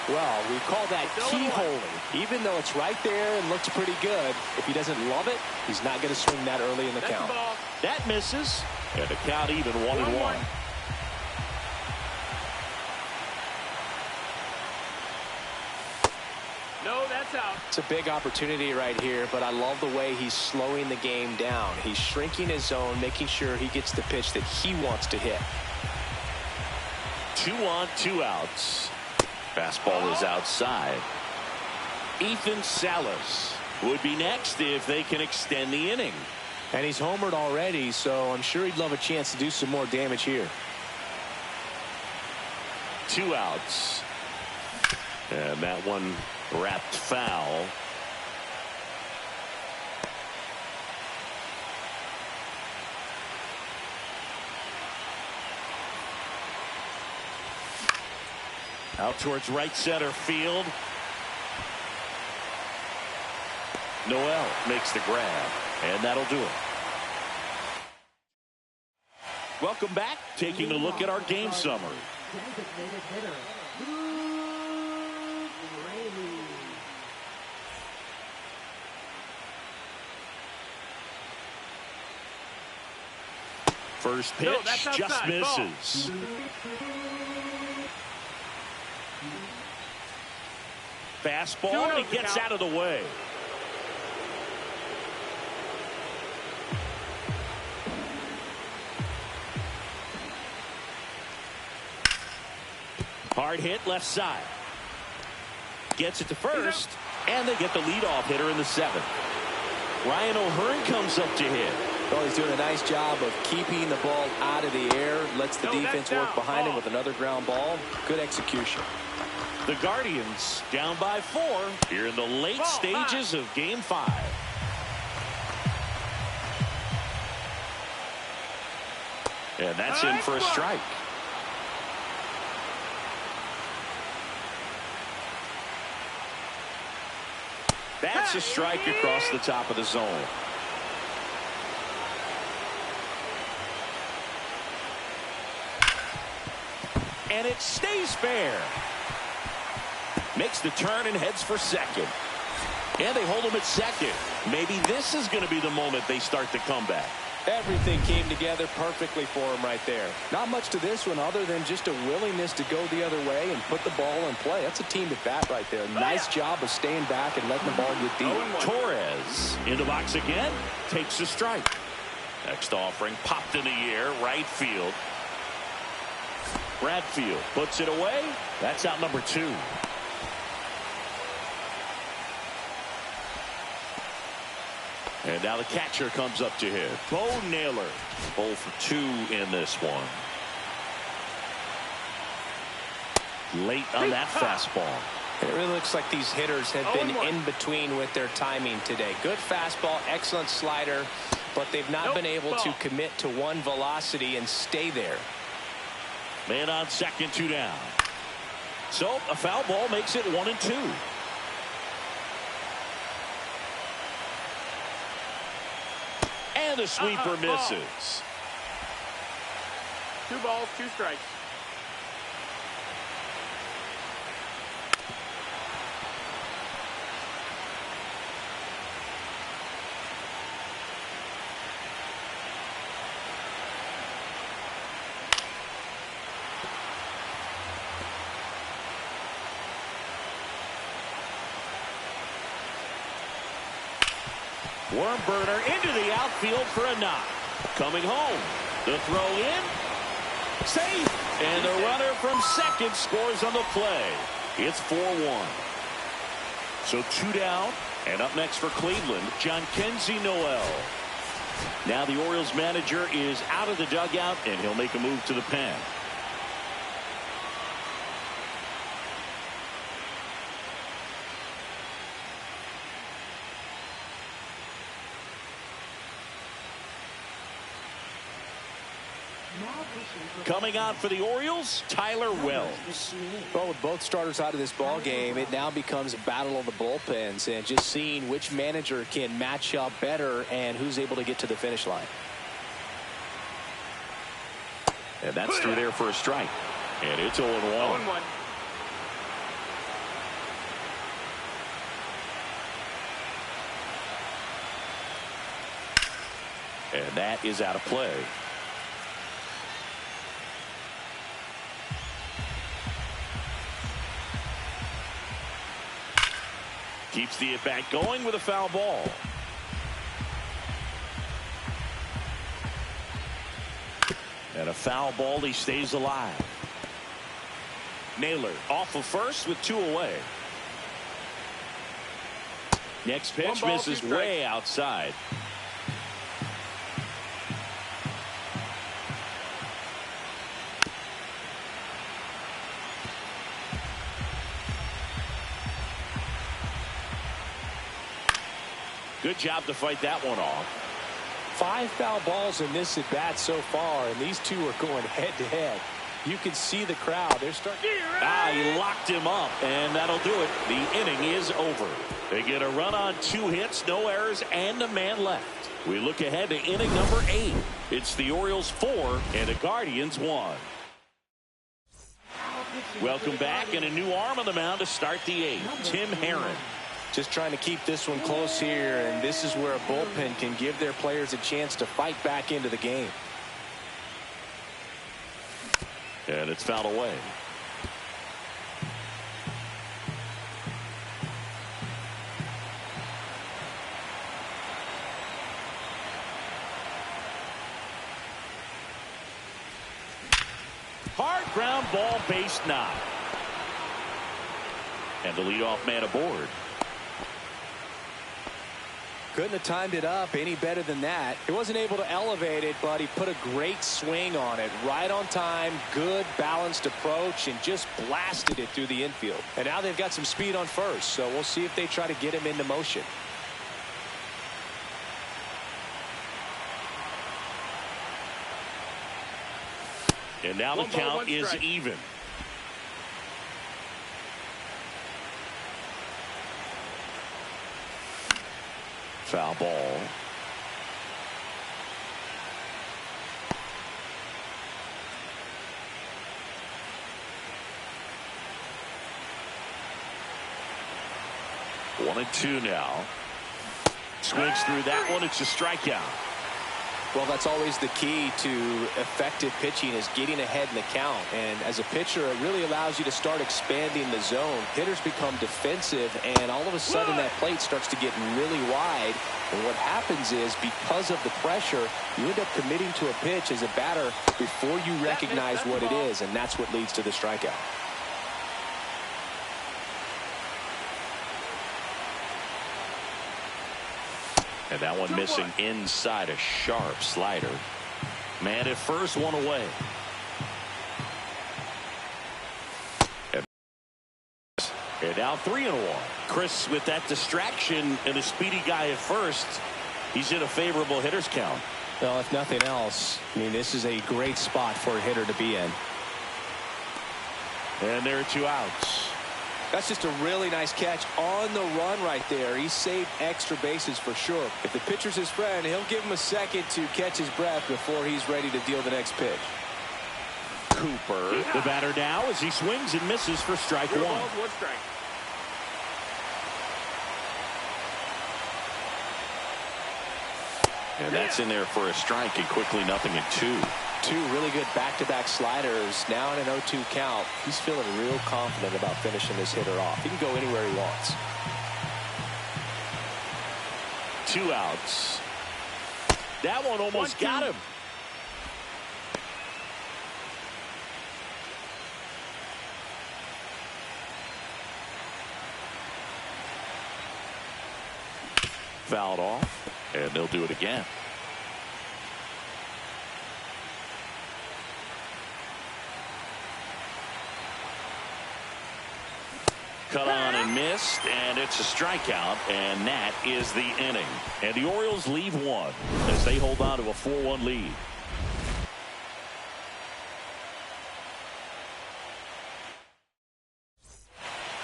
Speaker 3: Well, we call that keyholing. Even though it's right there and looks pretty good, if he doesn't love it, he's not going to swing that early in the count.
Speaker 1: That misses, and the count even 1-1.
Speaker 4: No, that's out.
Speaker 3: It's a big opportunity right here, but I love the way he's slowing the game down. He's shrinking his zone, making sure he gets the pitch that he wants to hit.
Speaker 1: 2 on, 2 outs. Fastball is outside. Ethan Salas would be next if they can extend the inning.
Speaker 3: And he's homered already, so I'm sure he'd love a chance to do some more damage here.
Speaker 1: 2 outs. And that one wrapped foul. Out towards right center field. Noel makes the grab, and that'll do it. Welcome back. Taking a look at our game summary. First pitch just misses. Fastball, and he gets out of the way. Hard hit left side. Gets it to first, and they get the leadoff hitter in the 7th. Ryan O'Hearn comes up to hit.
Speaker 3: Well, he's doing a nice job of keeping the ball out of the air. Lets the defense work behind him with another ground ball. Good execution.
Speaker 1: The Guardians down by 4 here in the late stages of Game 5. And that's in for a strike. That's a strike across the top of the zone. And it stays fair. Makes the turn and heads for second. And they hold him at second. Maybe this is going to be the moment they start the comeback.
Speaker 3: Everything came together perfectly for him right there. Not much to this one other than just a willingness to go the other way and put the ball in play. That's a team at bat right there. Nice job of staying back and letting the ball get deep.
Speaker 1: Torres in the box again. Takes a strike. Next offering popped in the air. Right field. Bradfield puts it away. That's out number 2. And now the catcher comes up to hit. Bo Naylor, 0 for 2 in this one. Late on that fastball.
Speaker 3: It really looks like these hitters have been
Speaker 4: 0-1.
Speaker 3: in between with their timing today. Good fastball, excellent slider, but they've not been able to commit to one velocity and stay there.
Speaker 1: Man on second, 2 down. So a foul ball makes it 1-2. And the sweeper misses.
Speaker 4: 2 balls, 2 strikes.
Speaker 1: Worm burner into the outfield for a knock. Coming home. The throw in. Safe. And the runner from second scores on the play. It's 4-1. So 2 down. And up next for Cleveland, Jhonkensy Noel. Now the Orioles manager is out of the dugout, and he'll make a move to the pen. Coming out for the Orioles, Tyler Wells.
Speaker 2: Well, with both starters out of this ball game, it now becomes a battle of the bullpens and just seeing which manager can match up better and who's able to get to the finish line.
Speaker 1: And that's through there for a strike. And it's 0-1.
Speaker 4: 0-1.
Speaker 1: And that is out of play. Keeps the at-bat going with a foul ball. And a foul ball, he stays alive. Naylor off of first with 2 away. Next pitch
Speaker 4: 1 ball, 2
Speaker 1: misses
Speaker 4: strikes.
Speaker 1: way outside. Good job to fight that one off.
Speaker 2: 5 foul balls in this at bat so far, and these two are going head to head. You can see the crowd. They're starting.
Speaker 1: He locked him up, and that'll do it. The inning is over. They get a run on 2 hits, no errors, and a man left. We look ahead to inning number 8. It's the Orioles 4 and the Guardians 1. Welcome back, and a new arm on the mound to start the 8th, Tim Herron.
Speaker 2: Just trying to keep this one close here, and this is where a bullpen can give their players a chance to fight back into the game.
Speaker 1: And it's fouled away. Hard ground ball, base knock. And the leadoff man aboard.
Speaker 2: Couldn't have timed it up any better than that. He wasn't able to elevate it, but he put a great swing on it. Right on time, good balanced approach, and just blasted it through the infield. And now they've got some speed on first, so we'll see if they try to get him into motion.
Speaker 1: And now the
Speaker 4: 1 ball,
Speaker 1: count
Speaker 4: 1
Speaker 1: is
Speaker 4: strike.
Speaker 1: even. Foul ball. One and 2 now. Swings through that one. It's a strikeout.
Speaker 2: Well, that's always the key to effective pitching, is getting ahead in the count. And as a pitcher, it really allows you to start expanding the zone. Hitters become defensive, and all of a sudden that plate starts to get really wide. And what happens is, because of the pressure, you end up committing to a pitch as a batter before you recognize what it is, and that's what leads to the strikeout.
Speaker 1: And that one missing inside, a sharp slider. Man at first, 1 away. And Now 3-1. Chris, with that distraction and a speedy guy at first, he's in a favorable hitter's count.
Speaker 5: Well, if nothing else, I mean, this is a great spot for a hitter to be in.
Speaker 1: And there are 2 outs.
Speaker 2: That's just a really nice catch on the run right there. He saved extra bases for sure. If the pitcher's his friend, he'll give him a second to catch his breath before he's ready to deal the next pitch.
Speaker 1: Cooper, the batter now, as he swings and misses for strike 1.
Speaker 4: 1 strike.
Speaker 1: And that's in there for a strike, and quickly 0-2.
Speaker 3: 2 really good back-to-back sliders. Now in an 0-2 count. He's feeling real confident about finishing this hitter off. He can go anywhere he wants.
Speaker 1: 2 outs. That one almost got him. Fouled off, and they'll do it again. Cut on and missed, and it's a strikeout, and that is the inning. And the Orioles leave 1 as they hold on to a 4-1 lead.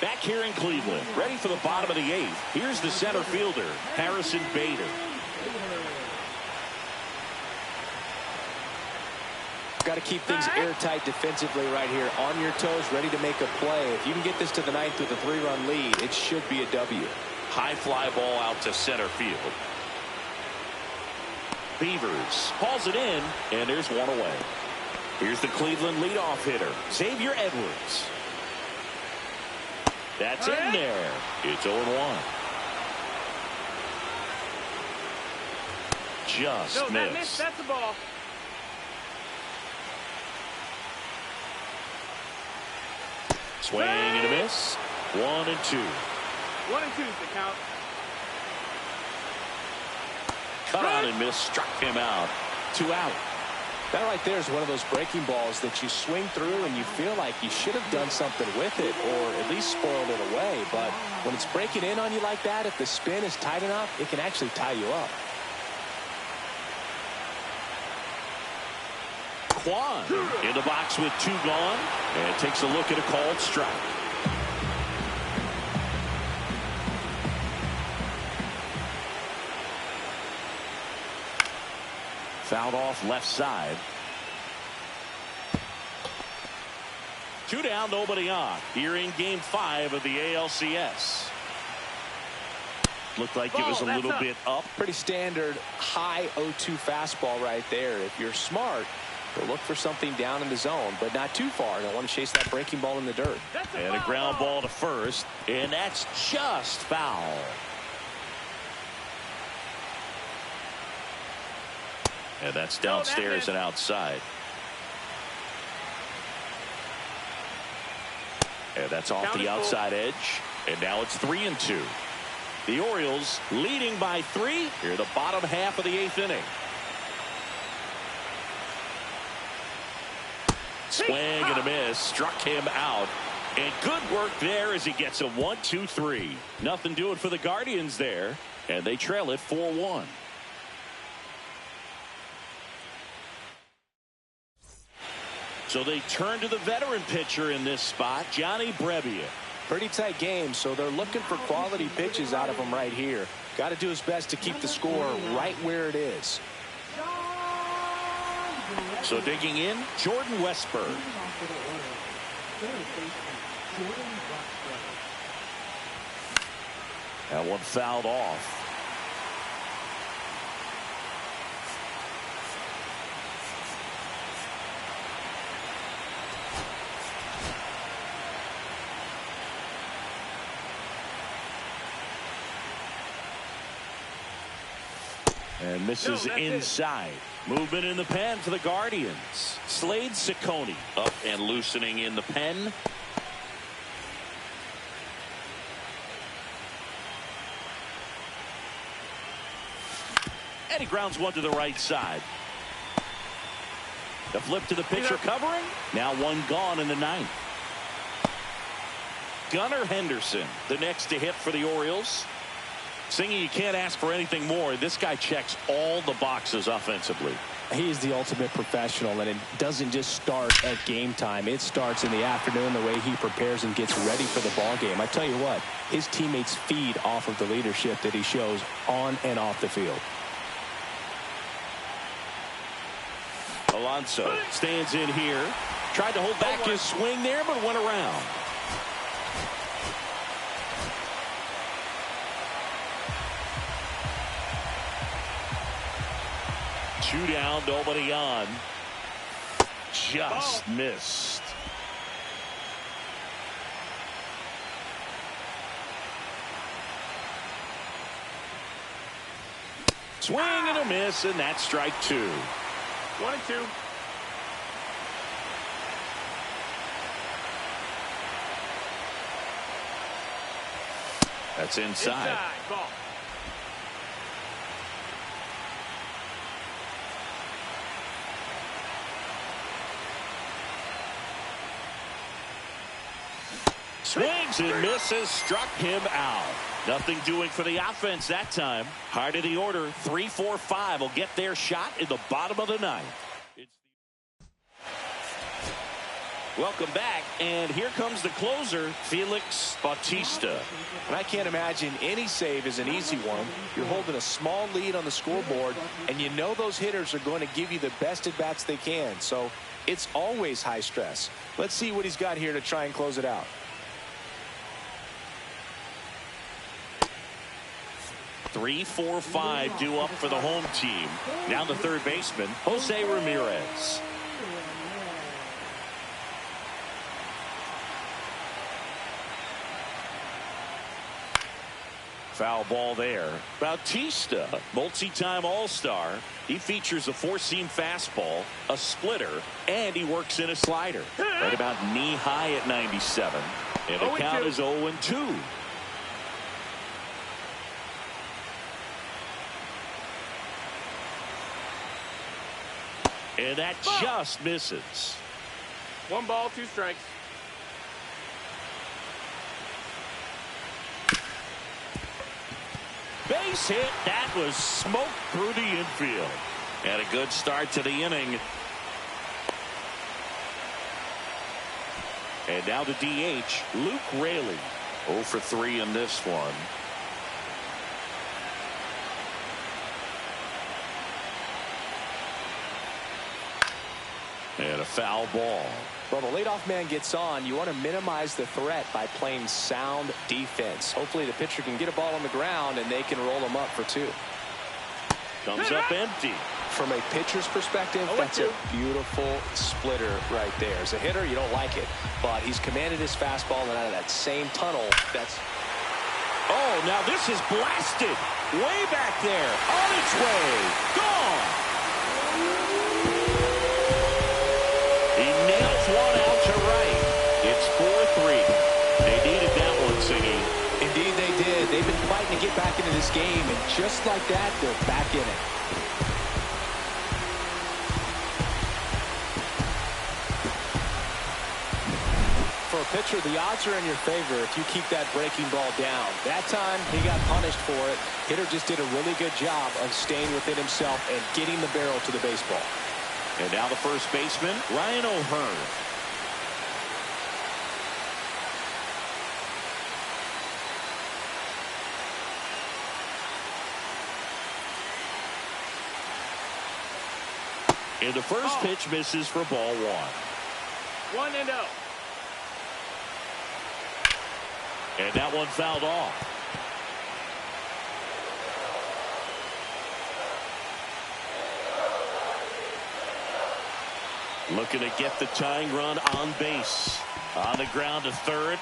Speaker 1: Back here in Cleveland, ready for the bottom of the 8th. Here's the center fielder, Harrison Bader.
Speaker 3: Got to keep things airtight defensively right here. On your toes, ready to make a play. If you can get this to the 9th with a 3-run lead, it should be a W.
Speaker 1: High fly ball out to center field. Beavers hauls it in, and there's 1 away. Here's the Cleveland leadoff hitter, Xavier Edwards. That's in there. It's 0-1. Just missed.
Speaker 4: That's the ball.
Speaker 1: Swing and a miss. 1-2.
Speaker 4: 1-2 is the count.
Speaker 1: Cut on and miss. Struck him out. 2 out.
Speaker 3: That right there is one of those breaking balls that you swing through and you feel like you should have done something with it or at least spoiled it away. But when it's breaking in on you like that, if the spin is tight enough, it can actually tie you up.
Speaker 1: Kwan in the box with 2 gone, and takes a look at a called strike. Fouled off left side. 2 down, nobody on. Here in game 5 of the ALCS. Looked like it was a little bit up.
Speaker 3: Pretty standard high 0-2 fastball right there. If you're smart, you'll look for something down in the zone, but not too far. Don't want to chase that breaking ball in the dirt.
Speaker 1: And a ground ball to first, and that's just foul. And that's downstairs and outside. And that's off the outside edge. And now it's 3-2. The Orioles leading by 3 here the bottom half of the 8th inning. Swing and a miss. Struck him out. And good work there as he gets a 1-2-3. Nothing doing for the Guardians there. And they trail it 4-1. So they turn to the veteran pitcher in this spot, Johnny Brebbia.
Speaker 3: Pretty tight game, so they're looking for quality pitches out of him right here. Got to do his best to keep the score right where it is.
Speaker 1: So digging in, Jordan Westberg. That one fouled off. And misses inside. Movement in the pen for the Guardians. Slade Ciccone up and loosening in the pen. And he grounds one to the right side. The flip to the pitcher covering. Now 1 gone in the 9th. Gunnar Henderson, the next to hit for the Orioles. Singy, you can't ask for anything more. This guy checks all the boxes offensively.
Speaker 5: He is the ultimate professional, and it doesn't just start at game time. It starts in the afternoon, the way he prepares and gets ready for the ball game. I tell you what, his teammates feed off of the leadership that he shows on and off the field.
Speaker 1: Alonso stands in here. Tried to hold back his swing there, but went around. Two down, nobody on. Just missed. Swing and a miss, and that's strike two.
Speaker 4: 1-2.
Speaker 1: That's inside.
Speaker 4: Ball.
Speaker 1: Swings and misses, struck him out. Nothing doing for the offense that time. Heart of the order, 3-4-5 will get their shot in the bottom of the ninth. Welcome back, and here comes the closer, Felix Bautista.
Speaker 3: And I can't imagine any save is an easy one. You're holding a small lead on the scoreboard, and you know those hitters are going to give you the best at-bats they can. So it's always high stress. Let's see what he's got here to try and close it out.
Speaker 1: 3-4-5 due up for the home team. Now the third baseman, Jose Ramirez. Foul ball there. Bautista, multi-time All-Star. He features a four-seam fastball, a splitter, and he works in a slider. Right about knee-high at 97. And the count is 0-2. And that just misses.
Speaker 4: 1 ball, 2 strikes.
Speaker 1: Base hit. That was smoked through the infield. And a good start to the inning. And now the DH, Luke Raley. 0 for 3 in this one. And a foul ball.
Speaker 3: Well, the leadoff man gets on. You want to minimize the threat by playing sound defense. Hopefully the pitcher can get a ball on the ground and they can roll him up for 2.
Speaker 1: Comes up empty.
Speaker 3: From a pitcher's perspective, that's a beautiful splitter right there. As a hitter, you don't like it, but he's commanded his fastball, and out of that same tunnel, that's...
Speaker 1: Oh, now this is blasted. Way back there. On its way. Gone. He nails one out to right. It's 4-3. They needed that one, Singy.
Speaker 3: Indeed they did. They've been fighting to get back into this game, and just like that, they're back in it. For a pitcher, the odds are in your favor if you keep that breaking ball down. That time, he got punished for it. Hitter just did a really good job of staying within himself and getting the barrel to the baseball.
Speaker 1: And now the first baseman, Ryan O'Hearn. And the first pitch misses for ball 1.
Speaker 4: 1-0.
Speaker 1: And that one fouled off. Looking to get the tying run on base. On the ground to third.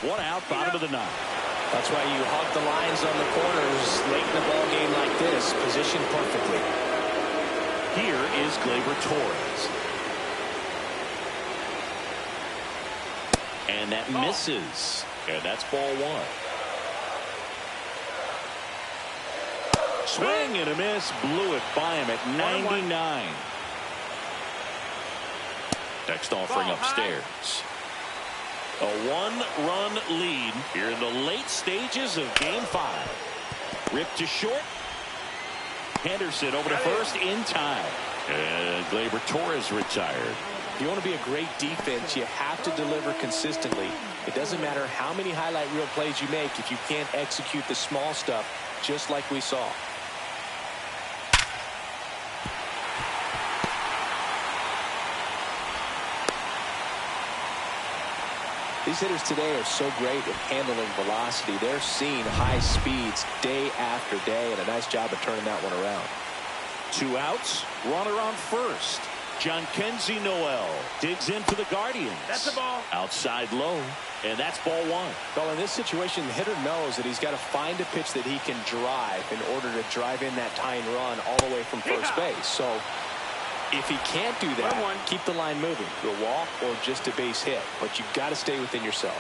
Speaker 1: 1 out, bottom of the 9th.
Speaker 3: That's why you hug the lines on the corners late in the ball game like this, positioned perfectly.
Speaker 1: Here is Gleyber Torres. And that misses. And that's ball 1. Swing and a miss. Blew it by him at 99. Next offering upstairs. A one-run lead here in the late stages of Game 5. Ripped to short. Henderson over to first in time. And Gleyber Torres retired.
Speaker 3: If you want to be a great defense, you have to deliver consistently. It doesn't matter how many highlight reel plays you make if you can't execute the small stuff, just like we saw. These hitters today are so great at handling velocity. They're seeing high speeds day after day, and a nice job of turning that one around.
Speaker 1: 2 outs, runner on first. Jhonkensy Noel digs into the Guardians.
Speaker 4: That's a ball.
Speaker 1: Outside low, and that's ball 1.
Speaker 3: Well, in this situation, the hitter knows that he's got to find a pitch that he can drive in order to drive in that tying run all the way from first base. So if he can't do that, keep the line moving to a walk or just a base hit. But you've got to stay within yourself.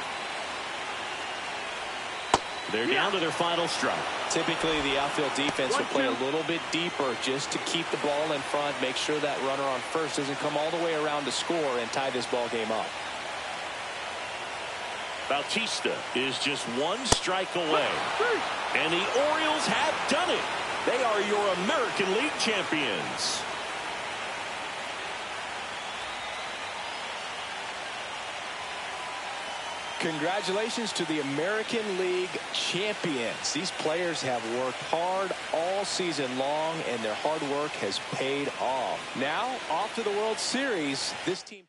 Speaker 1: They're down to their final strike.
Speaker 3: Typically, the outfield defense will play a little bit deeper just to keep the ball in front, make sure that runner on first doesn't come all the way around to score and tie this ball game up.
Speaker 1: Bautista is just 1 strike away. And the Orioles have done it. They are your American League champions.
Speaker 3: Congratulations to the American League champions. These players have worked hard all season long, and their hard work has paid off. Now, off to the World Series. This team